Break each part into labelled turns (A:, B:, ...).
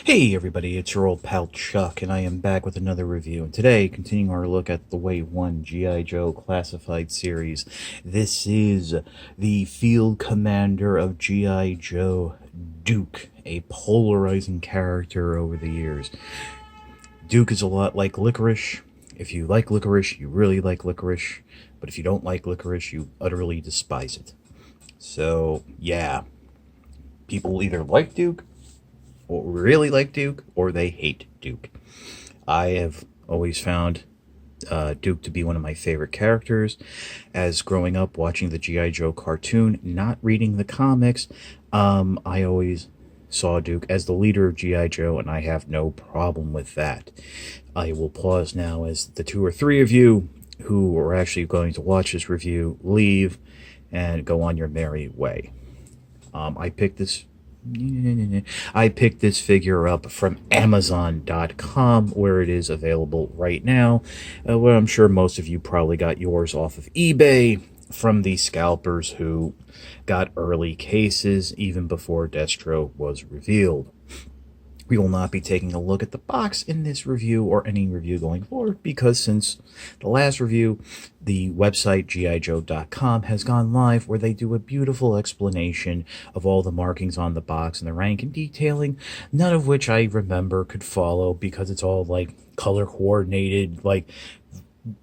A: Hey everybody, it's your old pal Chuck, and I am back with another review. And today, continuing our look at the Wave 1 G.I. Joe Classified series, this is the Field Commander of G.I. Joe, Duke, a polarizing character over the years. Duke is a lot like Licorice. If you like Licorice, you really like Licorice, but if you don't like Licorice, you utterly despise it. So, yeah, people either like Duke or really like Duke, or they hate Duke. I have always found Duke to be one of my favorite characters. As growing up watching the G.I. Joe cartoon, not reading the comics, I always saw Duke as the leader of G.I. Joe, and I have no problem with that. I will pause now as the two or three of you who are actually going to watch this review leave and go on your merry way. I picked this figure up from Amazon.com, where it is available right now. Well, I'm sure most of you probably got yours off of eBay from the scalpers who got early cases even before Destro was revealed. We will not be taking a look at the box in this review or any review going forward because since the last review, the website gijoe.com has gone live where they do a beautiful explanation of all the markings on the box and the rank and detailing, none of which I remember could follow because it's all like color coordinated, like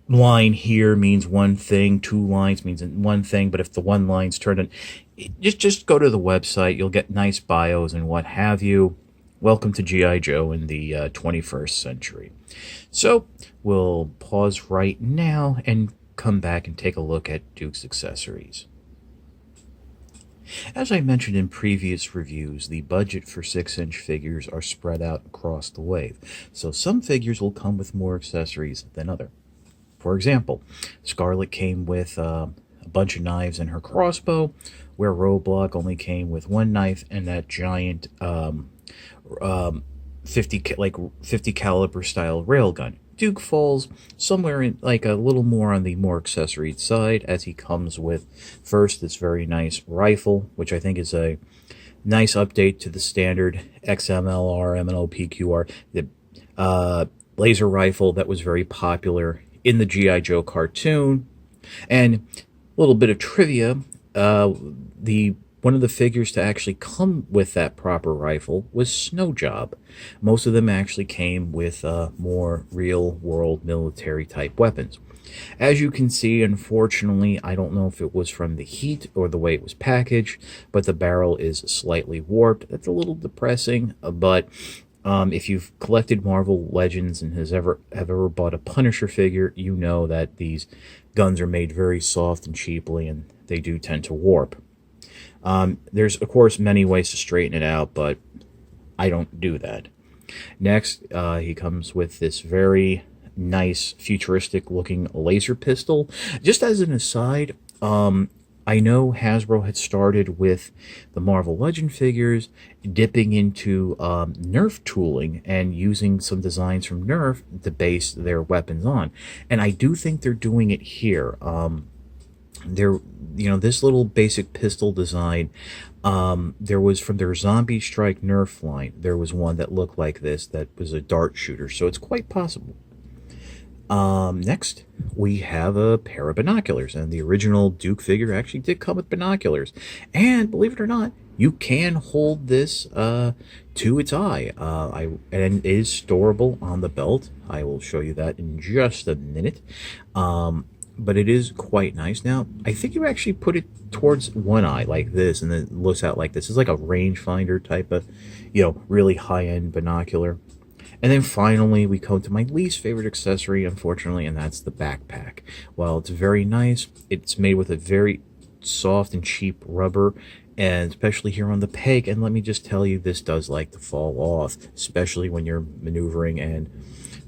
A: line here means one thing, two lines means one thing, but if the one line's turned on, just go to the website, you'll get nice bios and what have you. Welcome to G.I. Joe in the 21st century. So we'll pause right now and come back and take a look at Duke's accessories. As I mentioned in previous reviews, the budget for 6-inch figures are spread out across the wave, so some figures will come with more accessories than others. For example, Scarlet came with a bunch of knives and her crossbow, where Roadblock only came with one knife and that giant 50 caliber style railgun. Duke falls somewhere in like a little more on the more accessory side, as he comes with first this very nice rifle, which I think is a nice update to the standard XMLR, MNOPQR, the laser rifle that was very popular in the G.I. Joe cartoon. And a little bit of trivia, one of the figures to actually come with that proper rifle was Snow Job. Most of them actually came with more real-world military-type weapons. As you can see, unfortunately, I don't know if it was from the heat or the way it was packaged, but the barrel is slightly warped. That's a little depressing, but if you've collected Marvel Legends and have ever bought a Punisher figure, you know that these guns are made very soft and cheaply, and they do tend to warp. There's, of course, many ways to straighten it out, but I don't do that. Next, he comes with this very nice, futuristic-looking laser pistol. Just as an aside, I know Hasbro had started with the Marvel Legend figures, dipping into Nerf tooling and using some designs from Nerf to base their weapons on. And I do think they're doing it here. This little basic pistol design, there was from their Zombie Strike Nerf line, there was one that looked like this that was a dart shooter, so it's quite possible. Next, we have a pair of binoculars, and the original Duke figure actually did come with binoculars. And believe it or not, you can hold this to its eye. And it is storable on the belt. I will show you that in just a minute. But it is quite nice. Now, I think you actually put it towards one eye like this, and then it looks out like this. It's like a rangefinder type of, really high-end binocular. And then finally, we come to my least favorite accessory, unfortunately, and that's the backpack. While it's very nice, it's made with a very soft and cheap rubber, and especially here on the peg. And let me just tell you, this does like to fall off, especially when you're maneuvering and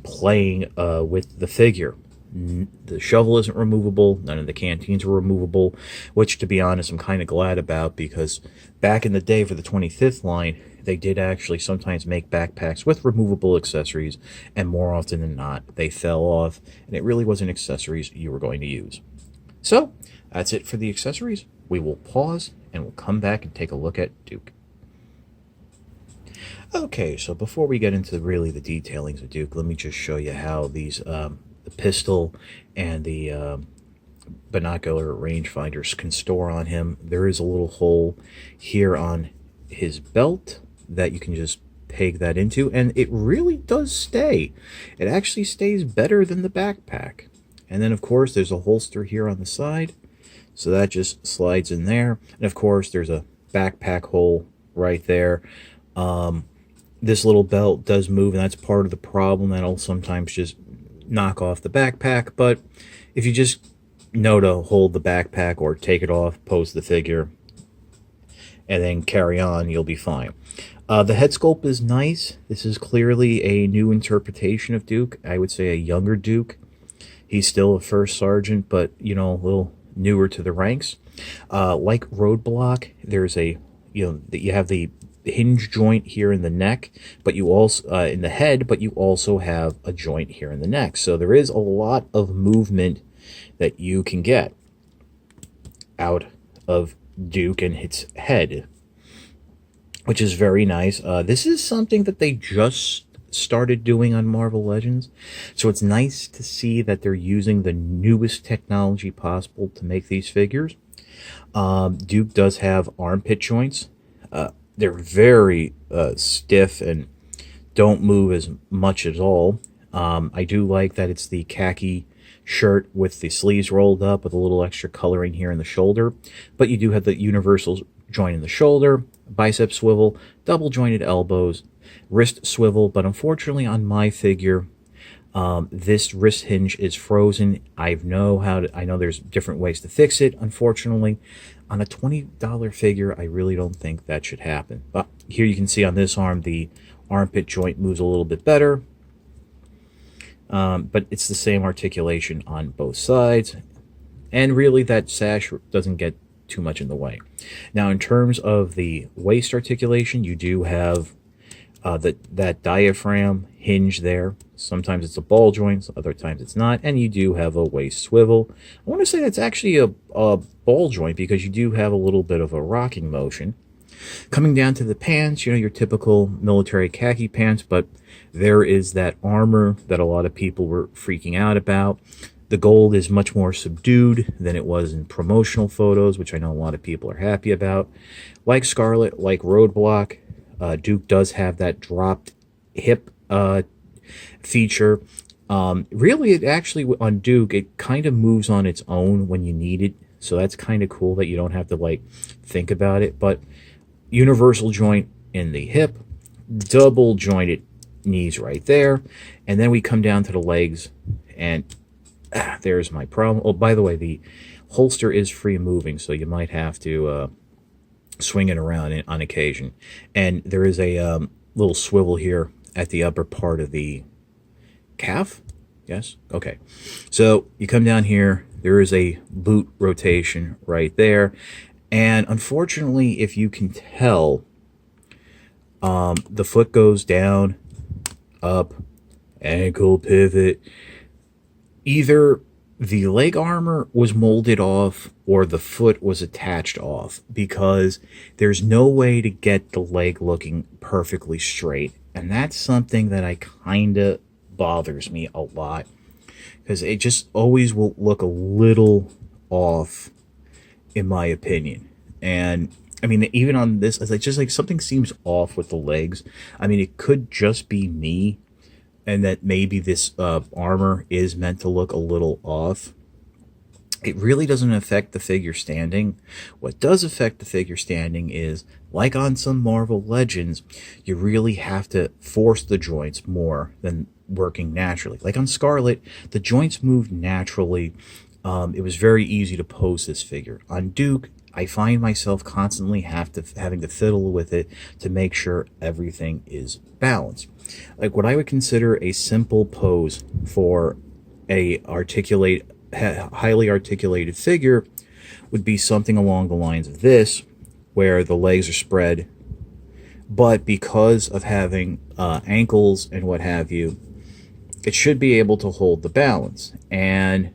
A: playing with the figure. The shovel isn't removable, none of the canteens are removable, which, to be honest, I'm kind of glad about, because back in the day for the 25th line, they did actually sometimes make backpacks with removable accessories, and more often than not, they fell off, and it really wasn't accessories you were going to use. So, that's it for the accessories. We will pause, and we'll come back and take a look at Duke. Okay, so before we get into really the detailings of Duke, let me just show you how these the pistol and the binocular rangefinders can store on him. There is a little hole here on his belt that you can just peg that into, and it really does stay. It actually stays better than the backpack. And then of course there's a holster here on the side, so that just slides in there. And of course there's a backpack hole right there. This little belt does move, and that's part of the problem. That'll sometimes just knock off the backpack, but if you just know to hold the backpack or take it off, pose the figure, and then carry on, you'll be fine. The head sculpt is nice. This is clearly a new interpretation of Duke. I would say a younger Duke. He's still a first sergeant, but, you know, a little newer to the ranks. Like Roadblock, there's a, you have the hinge joint here in the neck, but you also, in the head, but you also have a joint here in the neck. So there is a lot of movement that you can get out of Duke and its head, which is very nice. This is something that they just started doing on Marvel Legends, so it's nice to see that they're using the newest technology possible to make these figures. Duke does have armpit joints. They're very stiff and don't move as much at all. I do like that it's the khaki shirt with the sleeves rolled up with a little extra coloring here in the shoulder, but you do have the universal joint in the shoulder, bicep swivel, double jointed elbows, wrist swivel, but unfortunately on my figure, this wrist hinge is frozen. I know there's different ways to fix it. Unfortunately, on a $20 figure, I really don't think that should happen. But here you can see on this arm, the armpit joint moves a little bit better. But it's the same articulation on both sides. And really, that sash doesn't get too much in the way. Now, in terms of the waist articulation, you do have that diaphragm hinge there. Sometimes it's a ball joint, other times it's not, and you do have a waist swivel. I want to say that's actually a ball joint because you do have a little bit of a rocking motion. Coming down to the pants, your typical military khaki pants, but there is that armor that a lot of people were freaking out about. The gold is much more subdued than it was in promotional photos, which I know a lot of people are happy about. Like Scarlet, like Roadblock, Duke does have that dropped hip feature. Really, it actually, on Duke, it kind of moves on its own when you need it. So that's kind of cool that you don't have to, think about it. But universal joint in the hip, double jointed knees right there. And then we come down to the legs, and there's my problem. Oh, by the way, the holster is free moving, so you might have to swing it around on occasion. And there is a little swivel here at the upper part of the calf. Yes? Okay. So you come down here, there is a boot rotation right there. And unfortunately, if you can tell, the foot goes down, up, ankle pivot. Either the leg armor was molded off or the foot was attached off, because there's no way to get the leg looking perfectly straight. And that's something that I kind of bothers me a lot, because it just always will look a little off, in my opinion. And I mean, even on this, it's just like something seems off with the legs. I mean, it could just be me, and that maybe this armor is meant to look a little off. It really doesn't affect the figure standing. What does affect the figure standing is, like on some Marvel Legends, you really have to force the joints more than working naturally. Like on Scarlet, the joints moved naturally. It was very easy to pose this figure. On Duke, I find myself constantly having to fiddle with it to make sure everything is balanced. Like what I would consider a simple pose for a highly articulated figure would be something along the lines of this, where the legs are spread, but because of having ankles and what have you, it should be able to hold the balance. And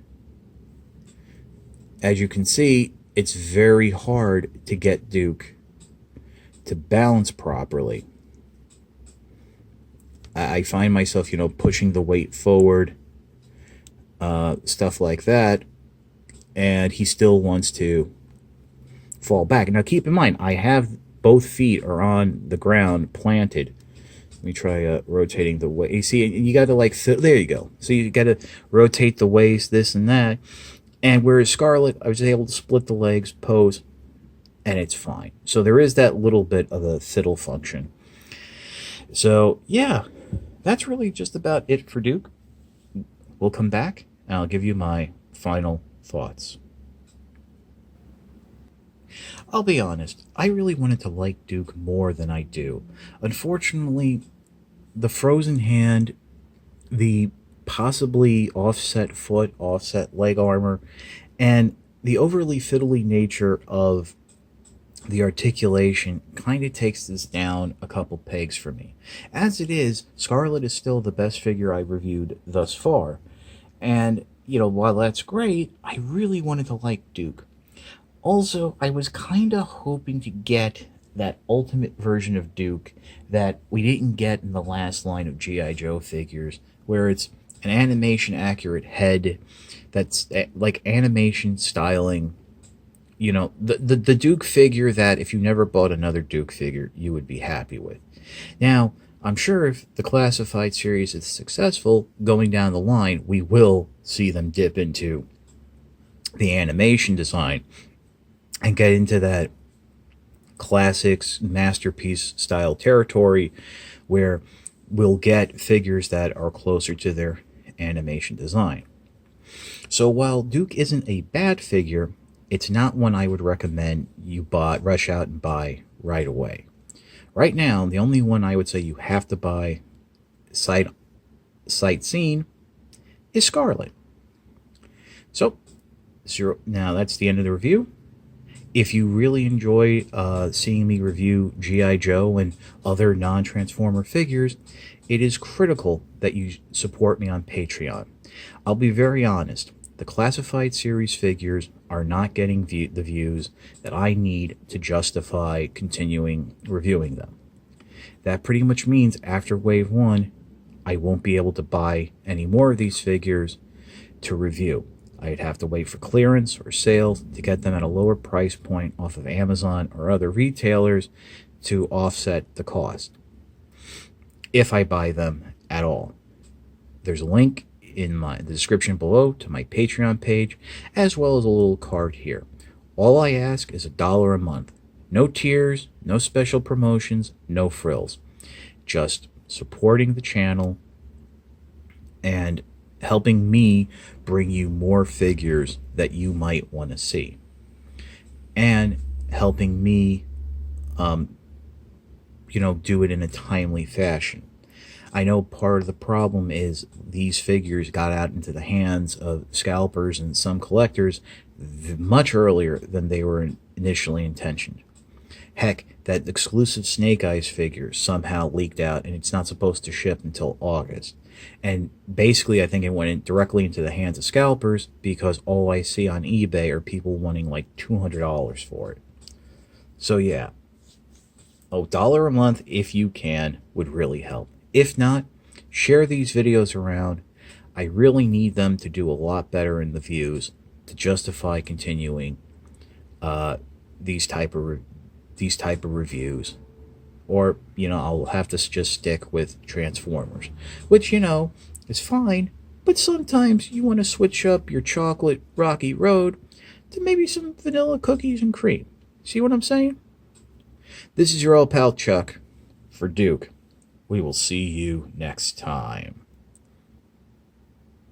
A: as you can see, it's very hard to get Duke to balance properly. I find myself, pushing the weight forward, stuff like that, and he still wants to fall back. Now, keep in mind, I have both feet are on the ground planted. Let me try rotating the waist. You see, you got to there you go. So you got to rotate the waist, this and that. And whereas Scarlett, I was able to split the legs, pose, and it's fine. So there is that little bit of a fiddle function. So yeah, that's really just about it for Duke. We'll come back and I'll give you my final thoughts. I'll be honest, I really wanted to like Duke more than I do. Unfortunately, the frozen hand, the possibly offset foot, offset leg armor, and the overly fiddly nature of the articulation kind of takes this down a couple pegs for me. As it is, Scarlett is still the best figure I've reviewed thus far. And, while that's great, I really wanted to like Duke. Also, I was kind of hoping to get that ultimate version of Duke that we didn't get in the last line of G.I. Joe figures, where it's an animation accurate head that's like animation styling. The Duke figure that if you never bought another Duke figure, you would be happy with. Now, I'm sure if the Classified series is successful, going down the line, we will see them dip into the animation design and get into that classics masterpiece style territory where we'll get figures that are closer to their animation design. So while Duke isn't a bad figure, it's not one I would recommend you rush out and buy right away. Right now, the only one I would say you have to buy sight seen is Scarlett. So now that's the end of the review. If you really enjoy seeing me review G.I. Joe and other non-Transformer figures, it is critical that you support me on Patreon. I'll be very honest, the Classified series figures are not getting the views that I need to justify continuing reviewing them. That pretty much means after Wave 1, I won't be able to buy any more of these figures to review. I'd have to wait for clearance or sales to get them at a lower price point off of Amazon or other retailers to offset the cost, if I buy them at all. There's a link in the description below to my Patreon page, as well as a little card here. All I ask is $1 a month. No tiers, no special promotions, no frills. Just supporting the channel and helping me bring you more figures that you might want to see, and helping me do it in a timely fashion. I know part of the problem is these figures got out into the hands of scalpers and some collectors much earlier than they were initially intentioned. Heck, that exclusive Snake Eyes figure somehow leaked out and it's not supposed to ship until August. And basically, I think it went directly into the hands of scalpers because all I see on eBay are people wanting like $200 for it. So yeah, $1 a month if you can would really help. If not, share these videos around. I really need them to do a lot better in the views to justify continuing these type of reviews. Or, I'll have to just stick with Transformers, which, is fine. But sometimes you want to switch up your chocolate rocky road to maybe some vanilla cookies and cream. See what I'm saying? This is your old pal Chuck for Duke. We will see you next time.